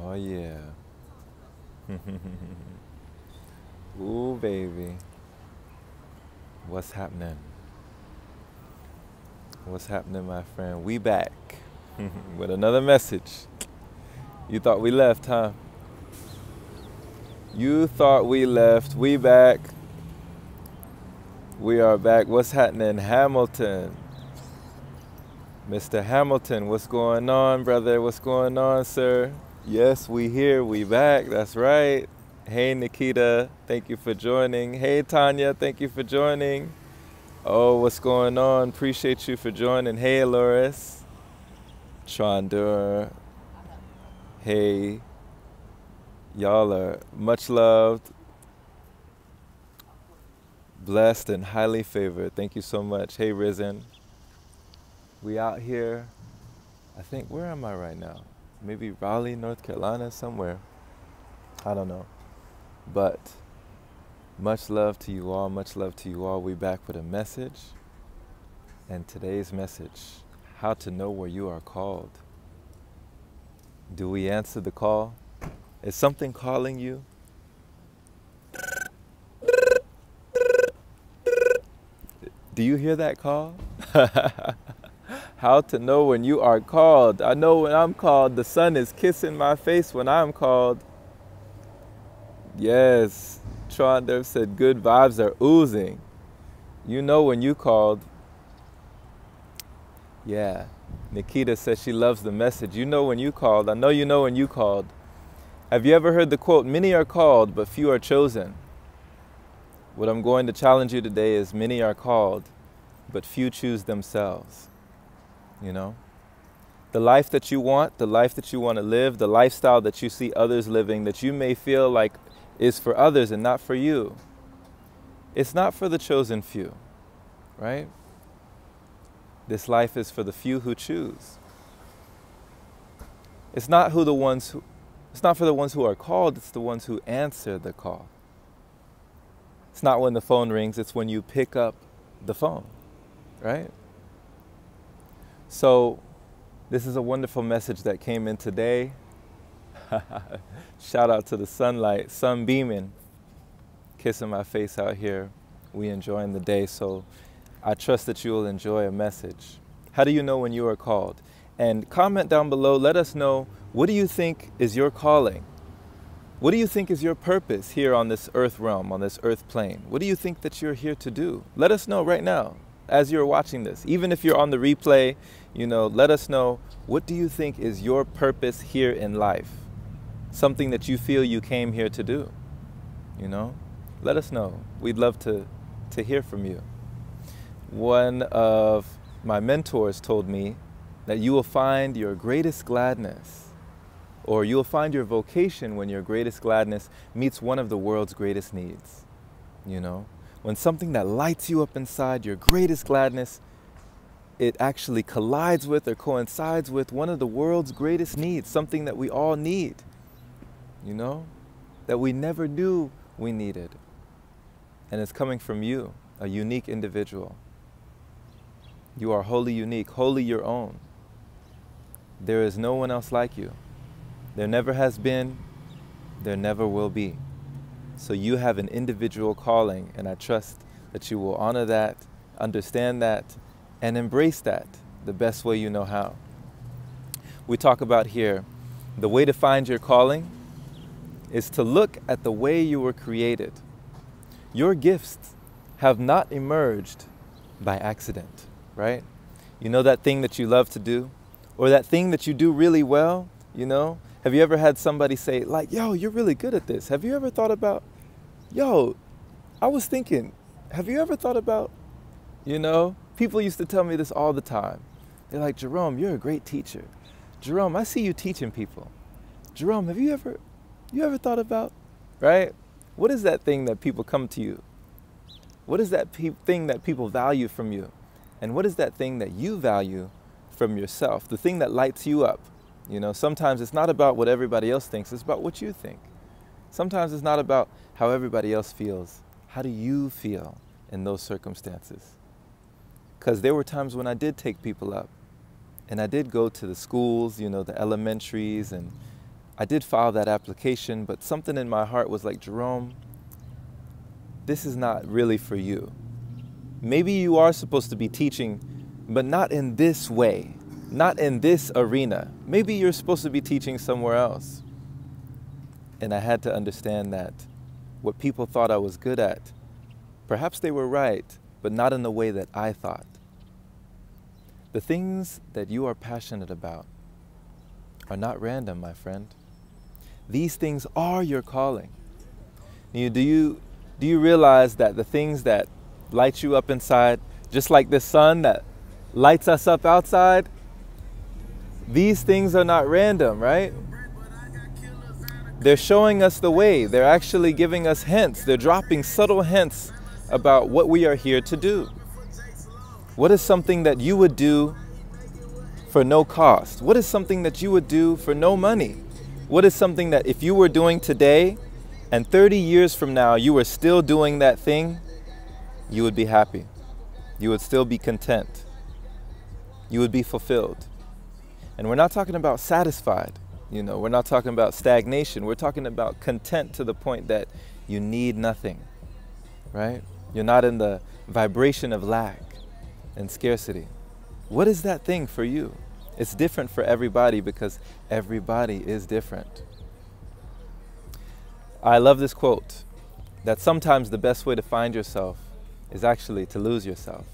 Oh yeah. Ooh baby. What's happening? What's happening, my friend? We back with another message. You thought we left, huh? You thought we left. We back. We are back. What's happening, Hamilton? Mr. Hamilton, what's going on, brother? What's going on, sir? Yes, we here. We back. That's right. Hey, Nikita. Thank you for joining. Hey, Tanya. Thank you for joining. Oh, what's going on? Appreciate you for joining. Hey, Loris. Chandur. Hey. Y'all are much loved, blessed, and highly favored. Thank you so much. Hey, Risen. We out here. I think, where am I right now? Maybe Raleigh, North Carolina, somewhere. I don't know. But much love to you all. Much love to you all. We back with a message. And today's message, how to know where you are called. Do we answer the call? Is something calling you? Do you hear that call? How to know when you are called. I know when I'm called. The sun is kissing my face when I'm called. Yes, Trondev said good vibes are oozing. You know when you called. Yeah, Nikita says she loves the message. You know when you called. I know you know when you called. Have you ever heard the quote, many are called, but few are chosen? What I'm going to challenge you today is many are called, but few choose themselves. You know? The life that you want, the life that you want to live, the lifestyle that you see others living, that you may feel like is for others and not for you. It's not for the chosen few, right? This life is for the few who choose. It's not for the ones who are called, it's the ones who answer the call. It's not when the phone rings, it's when you pick up the phone, right? So this is a wonderful message that came in today. Shout out to the sunlight, sun beaming, kissing my face out here. We enjoying the day, so I trust that you will enjoy a message. How do you know when you are called? And comment down below, let us know, what do you think is your calling? What do you think is your purpose here on this earth realm, on this earth plane? What do you think that you're here to do? Let us know right now as you're watching this. Even if you're on the replay, you know, let us know, what do you think is your purpose here in life? Something that you feel you came here to do, you know? Let us know. We'd love to hear from you. One of my mentors told me that you will find your greatest gladness, or you will find your vocation when your greatest gladness meets one of the world's greatest needs. You know, when something that lights you up inside, your greatest gladness, it actually collides with or coincides with one of the world's greatest needs, something that we all need, you know, that we never knew we needed. And it's coming from you, a unique individual. You are wholly unique, wholly your own. There is no one else like you. There never has been, there never will be. So you have an individual calling, and I trust that you will honor that, understand that, and embrace that the best way you know how. We talk about here, the way to find your calling is to look at the way you were created. Your gifts have not emerged by accident, right? You know that thing that you love to do, or that thing that you do really well, you know? Have you ever had somebody say, like, yo, you're really good at this. Have you ever thought about, yo, I was thinking, have you ever thought about, you know? People used to tell me this all the time. They're like, Jerome, you're a great teacher. Jerome, I see you teaching people. Jerome, have you ever thought about, right? What is that thing that people come to you? What is that thing that people value from you? And what is that thing that you value from yourself? The thing that lights you up. You know, sometimes it's not about what everybody else thinks, it's about what you think. Sometimes it's not about how everybody else feels. How do you feel in those circumstances? Because there were times when I did take people up, and I did go to the schools, you know, the elementaries, and I did file that application, but something in my heart was like, Jerome, this is not really for you. Maybe you are supposed to be teaching, but not in this way, not in this arena. Maybe you're supposed to be teaching somewhere else. And I had to understand that what people thought I was good at, perhaps they were right, but not in the way that I thought. The things that you are passionate about are not random, my friend. These things are your calling. Do you realize that the things that light you up inside, just like the sun that lights us up outside, these things are not random, right? They're showing us the way. They're actually giving us hints. They're dropping subtle hints about what we are here to do. What is something that you would do for no cost? What is something that you would do for no money? What is something that if you were doing today and 30 years from now you were still doing that thing, you would be happy. You would still be content. You would be fulfilled. And we're not talking about satisfied. We're not talking about stagnation. We're talking about content to the point that you need nothing, right? You're not in the vibration of lack and scarcity. What is that thing for you? It's different for everybody because everybody is different. I love this quote, that sometimes the best way to find yourself is actually to lose yourself.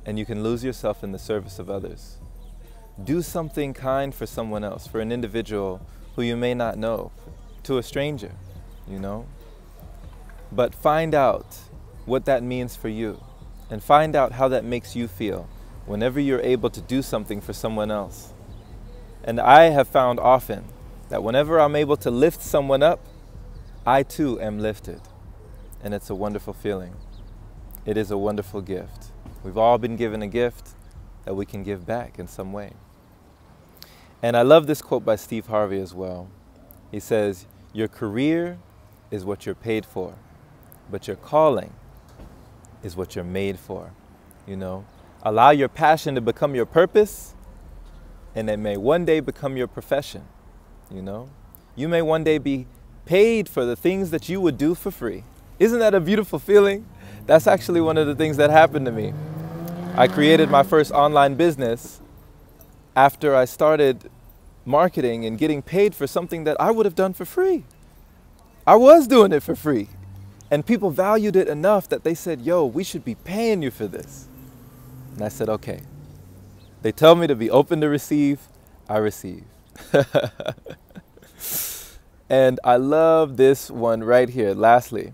And you can lose yourself in the service of others. Do something kind for someone else, for an individual who you may not know, to a stranger, But find out what that means for you and find out how that makes you feel whenever you're able to do something for someone else. And I have found often that whenever I'm able to lift someone up, I too am lifted. And it's a wonderful feeling. It is a wonderful gift. We've all been given a gift that we can give back in some way. And I love this quote by Steve Harvey as well. He says, your career is what you're paid for, but your calling is what you're made for. Allow your passion to become your purpose, and it may one day become your profession. You may one day be paid for the things that you would do for free. Isn't that a beautiful feeling? That's actually one of the things that happened to me. I created my first online business after I started marketing and getting paid for something that I would have done for free. I was doing it for free. And people valued it enough that they said, yo, we should be paying you for this. And I said, okay. They tell me to be open to receive, I receive. And I love this one right here. Lastly,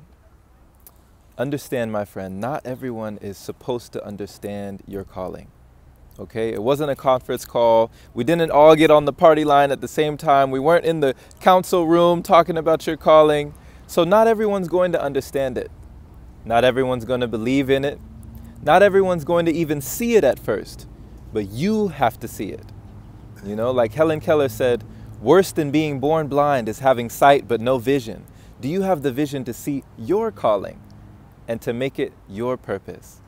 understand, my friend, not everyone is supposed to understand your calling. Okay, it wasn't a conference call. We didn't all get on the party line at the same time. We weren't in the council room talking about your calling. So not everyone's going to understand it. Not everyone's going to believe in it. Not everyone's going to even see it at first. But you have to see it. Like Helen Keller said, worse than being born blind is having sight but no vision. Do you have the vision to see your calling and to make it your purpose?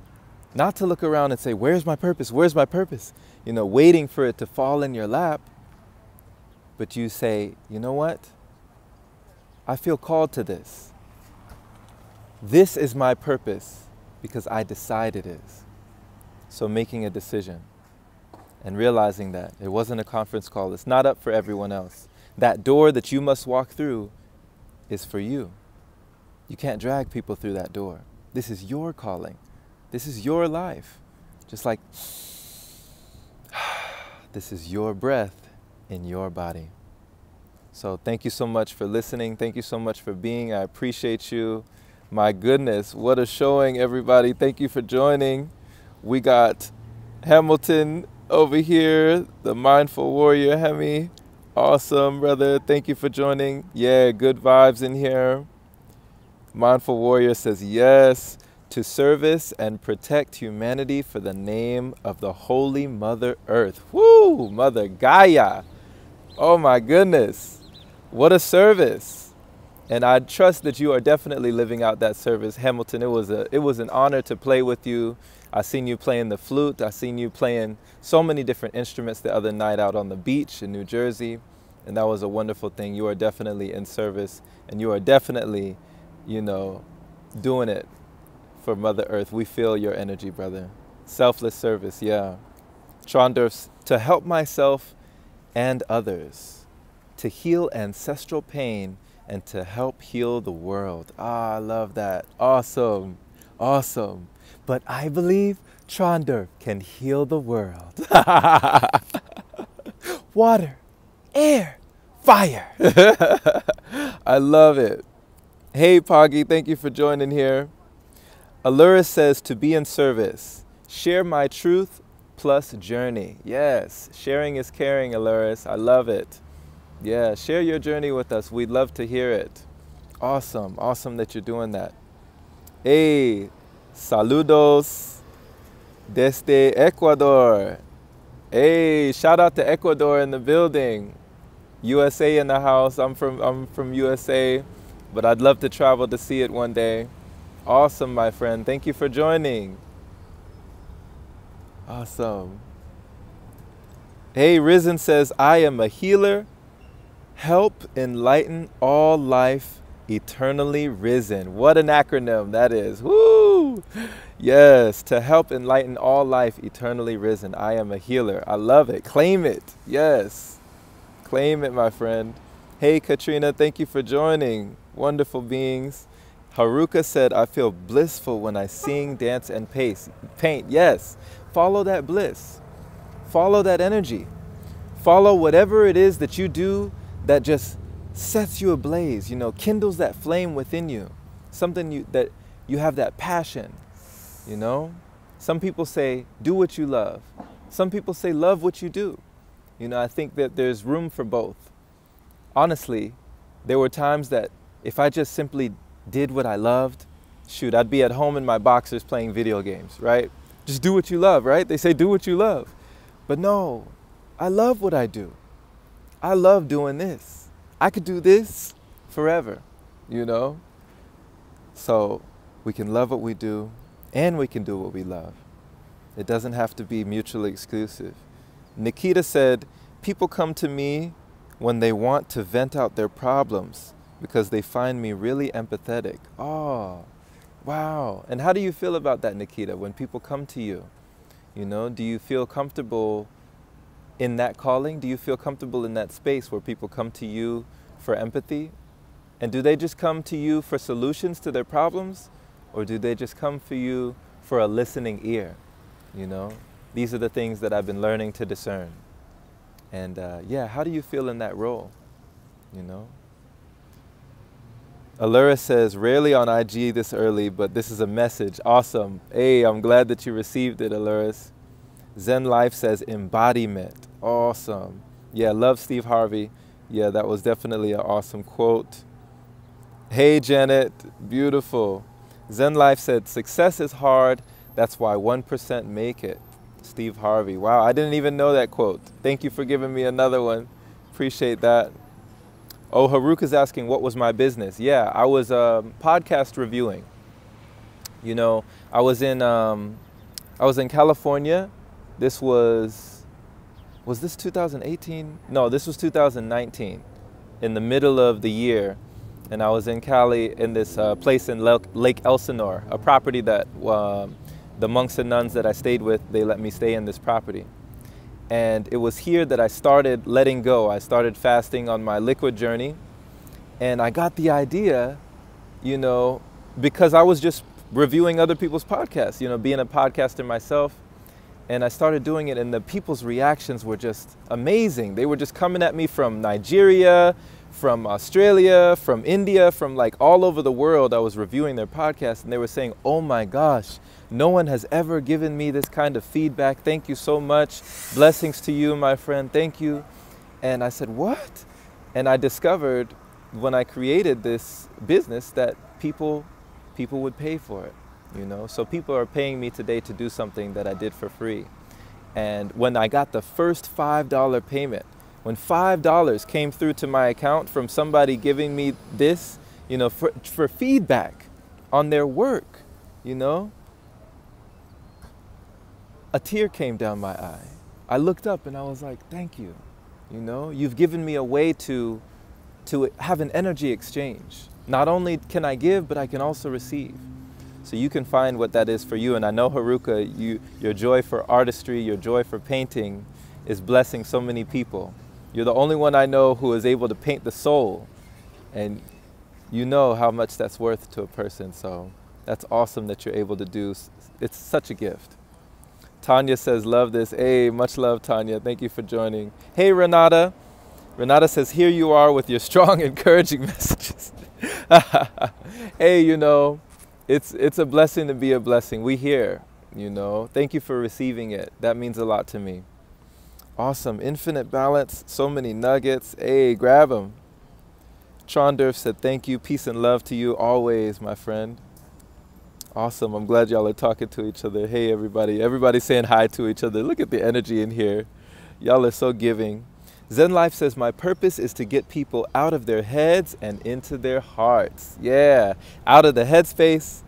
Not to look around and say, where's my purpose? Where's my purpose? Waiting for it to fall in your lap. But you say, you know what? I feel called to this. This is my purpose because I decide it is. So making a decision and realizing that it wasn't a conference call. It's not up for everyone else. That door that you must walk through is for you. You can't drag people through that door. This is your calling. This is your life. Just like this is your breath in your body. So thank you so much for listening. Thank you so much for being. I appreciate you. My goodness, what a showing, everybody. Thank you for joining. We got Hamilton over here, the Mindful Warrior, Hemi. Awesome, brother. Thank you for joining. Yeah, good vibes in here. Mindful Warrior says yes. To service and protect humanity for the name of the Holy Mother Earth. Woo! Mother Gaia. Oh my goodness. What a service. And I trust that you are definitely living out that service. Hamilton, it was an honor to play with you. I seen you playing the flute. I seen you playing so many different instruments the other night out on the beach in New Jersey. And that was a wonderful thing. You are definitely in service, and you are definitely, you know, doing it for Mother Earth. We feel your energy, brother. Selfless service, yeah. Trondurf, to help myself and others, to heal ancestral pain, and to help heal the world. Ah, I love that. Awesome, awesome. But I believe Trondurf can heal the world. Water, air, fire. I love it. Hey, Poggy, thank you for joining here. Allura says, to be in service. Share my truth plus journey. Yes, sharing is caring, Allura. I love it. Yeah, share your journey with us. We'd love to hear it. Awesome, awesome that you're doing that. Hey, saludos desde Ecuador. Hey, shout out to Ecuador in the building. USA in the house. I'm from USA, but I'd love to travel to see it one day. Awesome, my friend. Thank you for joining. Awesome. Hey, Risen says, I am a healer. Help enlighten all life, eternally risen. What an acronym that is. Woo! Yes, to help enlighten all life, eternally risen. I am a healer. I love it. Claim it. Yes. Claim it, my friend. Hey, Katrina, thank you for joining. Wonderful beings. Haruka said, I feel blissful when I sing, dance, and paint. Yes. Follow that bliss. Follow that energy. Follow whatever it is that you do that just sets you ablaze, you know, kindles that flame within you. Something that you have that passion, you know. Some people say, do what you love. Some people say, love what you do. You know, I think that there's room for both. Honestly, there were times that if I just simply did what I loved, shoot, I'd be at home in my boxers playing video games, right? Just do what you love, right? They say do what you love. But no, I love what I do. I love doing this. I could do this forever, you know? So we can love what we do and we can do what we love. It doesn't have to be mutually exclusive. Nikita said, people come to me when they want to vent out their problems because they find me really empathetic. Oh, wow. And how do you feel about that, Nikita, when people come to you? You know, do you feel comfortable in that calling? Do you feel comfortable in that space where people come to you for empathy? And do they just come to you for solutions to their problems? Or do they just come for you for a listening ear? You know, these are the things that I've been learning to discern. And yeah, how do you feel in that role? You know? Allura says, rarely on IG this early, but this is a message. Awesome. Hey, I'm glad that you received it, Allura. Zen Life says, embodiment. Awesome. Yeah, love Steve Harvey. Yeah, that was definitely an awesome quote. Hey, Janet. Beautiful. Zen Life said, success is hard. That's why 1% make it. Steve Harvey. Wow, I didn't even know that quote. Thank you for giving me another one. Appreciate that. Oh, Haruk is asking, what was my business? Yeah, I was podcast reviewing. You know, I was in California. This was this 2018? No, this was 2019, in the middle of the year. And I was in Cali in this place in Lake Elsinore, a property that the monks and nuns that I stayed with, they let me stay in this property. And it was here that I started letting go. I started fasting on my liquid journey. And I got the idea, you know, because I was just reviewing other people's podcasts, you know, being a podcaster myself. And I started doing it, and the people's reactions were just amazing. They were just coming at me from Nigeria, from Australia, from India, from like all over the world. I was reviewing their podcast, and they were saying, oh my gosh, no one has ever given me this kind of feedback. Thank you so much. Blessings to you, my friend. Thank you. And I said, what? And I discovered when I created this business that people would pay for it, you know? So people are paying me today to do something that I did for free. And when I got the first $5 payment, when $5 came through to my account from somebody giving me this, you know, for feedback on their work, you know, a tear came down my eye. I looked up and I was like, thank you. You know, you've given me a way to have an energy exchange. Not only can I give, but I can also receive. So you can find what that is for you. And I know, Haruka, your joy for artistry, your joy for painting is blessing so many people. You're the only one I know who is able to paint the soul. And you know how much that's worth to a person. So that's awesome that you're able to do. It's such a gift. Tanya says, love this. Hey, much love, Tanya. Thank you for joining. Hey, Renata. Renata says, here you are with your strong, encouraging messages. Hey, you know, it's a blessing to be a blessing. We here, you know. Thank you for receiving it. That means a lot to me. Awesome. Infinite balance. So many nuggets. Hey, grab them. Trondurf said, thank you. Peace and love to you always, my friend. Awesome. I'm glad y'all are talking to each other. Hey, everybody. Everybody's saying hi to each other. Look at the energy in here. Y'all are so giving. Zen Life says, my purpose is to get people out of their heads and into their hearts. Yeah. Out of the head space,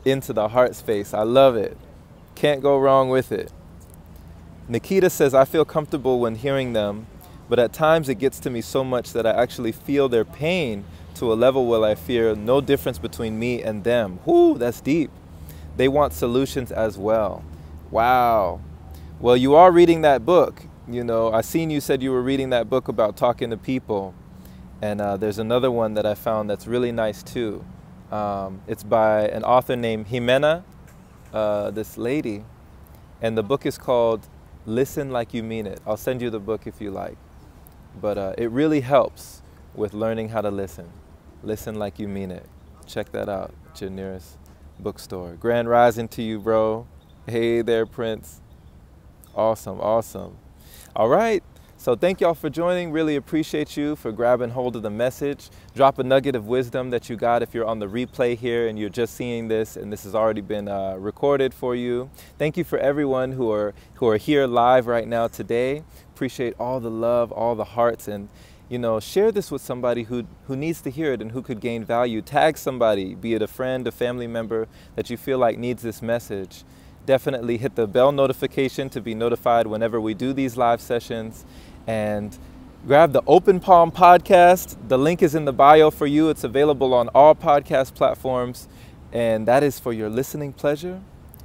into the heart space. I love it. Can't go wrong with it. Nikita says, I feel comfortable when hearing them, but at times it gets to me so much that I actually feel their pain to a level where I fear no difference between me and them. Whoo, that's deep. They want solutions as well. Wow. Well, you are reading that book. You know, I seen you said you were reading that book about talking to people. And there's another one that I found that's really nice too. It's by an author named Jimena, this lady. And the book is called Listen Like You Mean It. I'll send you the book if you like. But it really helps with learning how to listen. Listen like you mean it. Check that out at your nearest bookstore. Grand rising to you, bro. Hey there, Prince. Awesome, awesome. All right. So thank y'all for joining. Really appreciate you for grabbing hold of the message. Drop a nugget of wisdom that you got if you're on the replay here and you're just seeing this and this has already been recorded for you. Thank you for everyone who are here live right now today. Appreciate all the love, all the hearts, and you know, share this with somebody who needs to hear it and who could gain value. Tag somebody, be it a friend, a family member that you feel like needs this message. Definitely hit the bell notification to be notified whenever we do these live sessions. And grab the Open Palm podcast. The link is in the bio for you. It's available on all podcast platforms. And that is for your listening pleasure,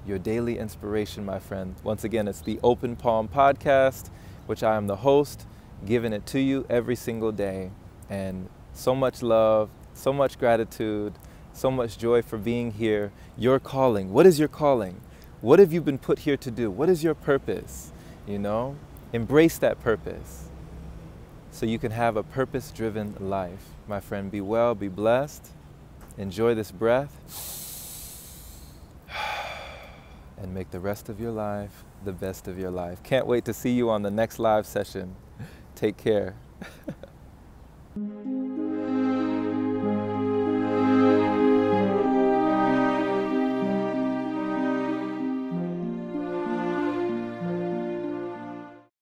your daily inspiration, my friend. Once again, it's the Open Palm podcast, which I am the host, giving it to you every single day. And so much love, so much gratitude, so much joy for being here. Your calling. What is your calling? What have you been put here to do? What is your purpose? You know? Embrace that purpose so you can have a purpose-driven life. My friend, be well, be blessed. Enjoy this breath. And make the rest of your life the best of your life. Can't wait to see you on the next live session. Take care.